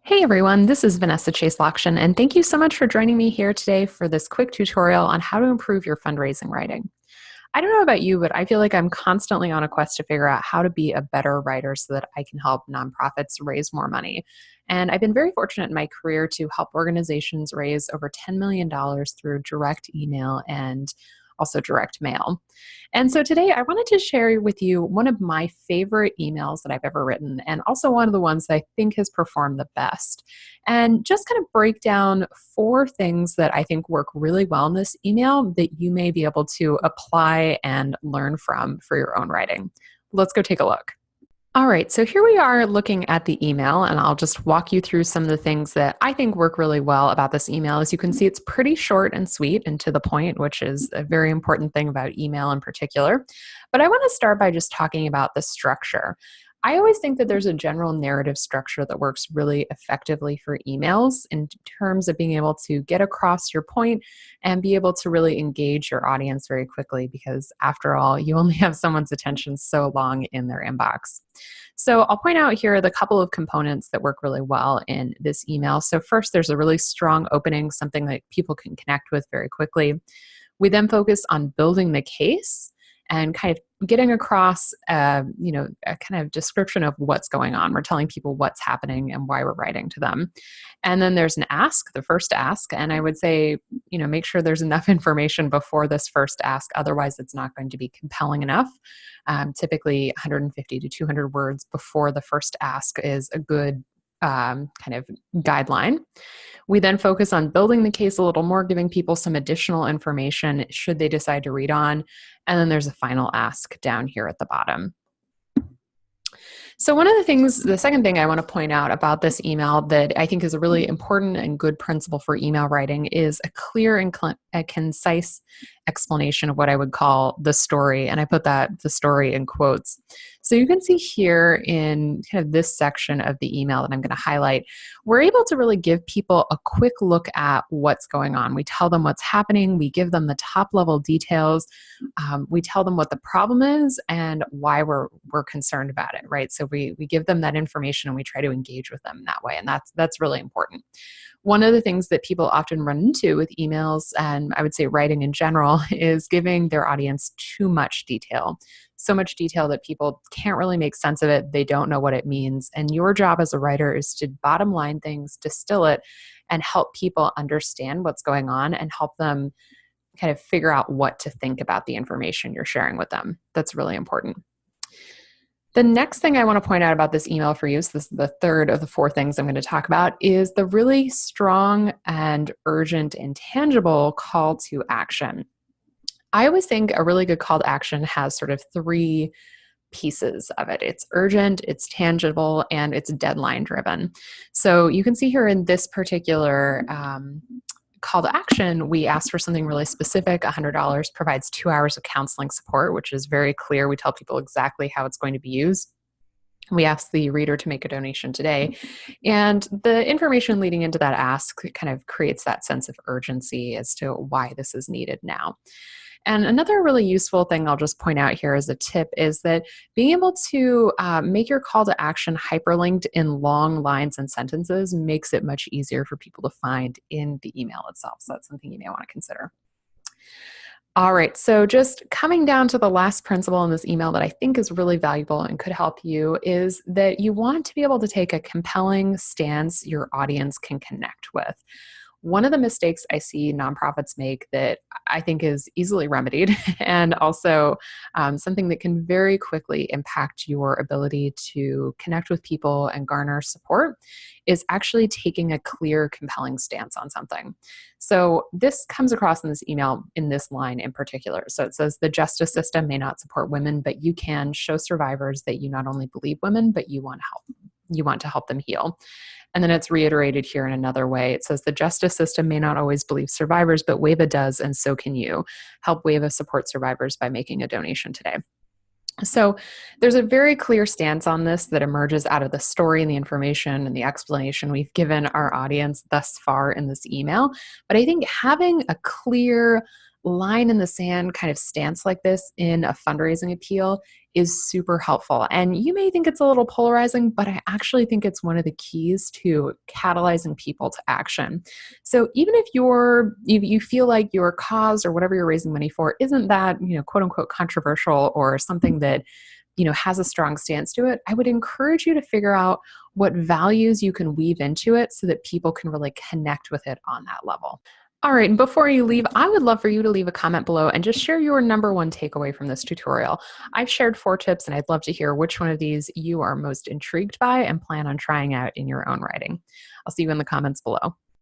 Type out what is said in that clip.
Hey everyone, this is Vanessa Lockshin, and thank you so much for joining me here today for this quick tutorial on how to improve your fundraising writing. I don't know about you, but I feel like I'm constantly on a quest to figure out how to be a better writer so that I can help nonprofits raise more money. And I've been very fortunate in my career to help organizations raise over $10 million through direct email and also direct mail. And so today I wanted to share with you one of my favorite emails that I've ever written, and also one of the ones that I think has performed the best. And just kind of break down 4 things that I think work really well in this email that you may be able to apply and learn from for your own writing. Let's go take a look. All right, so here we are looking at the email, and I'll just walk you through some of the things that I think work really well about this email. As you can see, it's pretty short and sweet and to the point, which is a very important thing about email in particular. But I want to start by just talking about the structure. I always think that there's a general narrative structure that works really effectively for emails in terms of being able to get across your point and be able to really engage your audience very quickly, because after all, you only have someone's attention so long in their inbox. So I'll point out here the couple of components that work really well in this email. So first, there's a really strong opening, something that people can connect with very quickly. We then focus on building the case and kind of getting across, a kind of description of what's going on. We're telling people what's happening and why we're writing to them. And then there's an ask, the first ask. And I would say, make sure there's enough information before this first ask. Otherwise, it's not going to be compelling enough. Typically 150 to 200 words before the first ask is a good kind of guideline. We then focus on building the case a little more, giving people some additional information should they decide to read on. And then there's a final ask down here at the bottom. So the second thing I want to point out about this email that I think is a really important and good principle for email writing is a clear and concise explanation of what I would call the story. And I put the story in quotes. So you can see here in kind of this section of the email that I'm going to highlight, we're able to really give people a quick look at what's going on. We tell them what's happening. We give them the top level details. We tell them what the problem is and why we're concerned about it, right? So we give them that information and we try to engage with them that way. And that's really important. One of the things that people often run into with emails, and I would say writing in general, is giving their audience too much detail. So much detail that people can't really make sense of it. They don't know what it means. And your job as a writer is to bottom line things, distill it, and help people understand what's going on and help them kind of figure out what to think about the information you're sharing with them. That's really important. The next thing I want to point out about this email for you, so this is the third of the 4 things I'm going to talk about, is the really strong and urgent and tangible call to action. I always think a really good call to action has sort of 3 pieces of it. It's urgent, it's tangible, and it's deadline driven. So you can see here in this particular call to action, we ask for something really specific. $100 provides 2 hours of counseling support, which is very clear. We tell people exactly how it's going to be used. We ask the reader to make a donation today. And the information leading into that ask kind of creates that sense of urgency as to why this is needed now. And another really useful thing I'll just point out here as a tip is that being able to make your call to action hyperlinked in long lines and sentences makes it much easier for people to find in the email itself. So that's something you may want to consider. All right, so just coming down to the last principle in this email that I think is really valuable and could help you is that you want to be able to take a compelling stance your audience can connect with. One of the mistakes I see nonprofits make that I think is easily remedied and also something that can very quickly impact your ability to connect with people and garner support is actually taking a clear, compelling stance on something. So this comes across in this email in this line in particular. So it says, the justice system may not support women, but you can show survivors that you not only believe women, but you want help. You want to help them heal. And then it's reiterated here in another way. It says the justice system may not always believe survivors, but WAVA does, and so can you. Help WAVA support survivors by making a donation today. So there's a very clear stance on this that emerges out of the story and the information and the explanation we've given our audience thus far in this email. But I think having a clear line in the sand kind of stance like this in a fundraising appeal is super helpful. And you may think it's a little polarizing, but I actually think it's one of the keys to catalyzing people to action. So even if you feel like your cause or whatever you're raising money for isn't that, quote unquote controversial or something that has a strong stance to it, I would encourage you to figure out what values you can weave into it so that people can really connect with it on that level. All right, and before you leave, I would love for you to leave a comment below and just share your number one takeaway from this tutorial. I've shared 4 tips, and I'd love to hear which one of these you are most intrigued by and plan on trying out in your own writing. I'll see you in the comments below.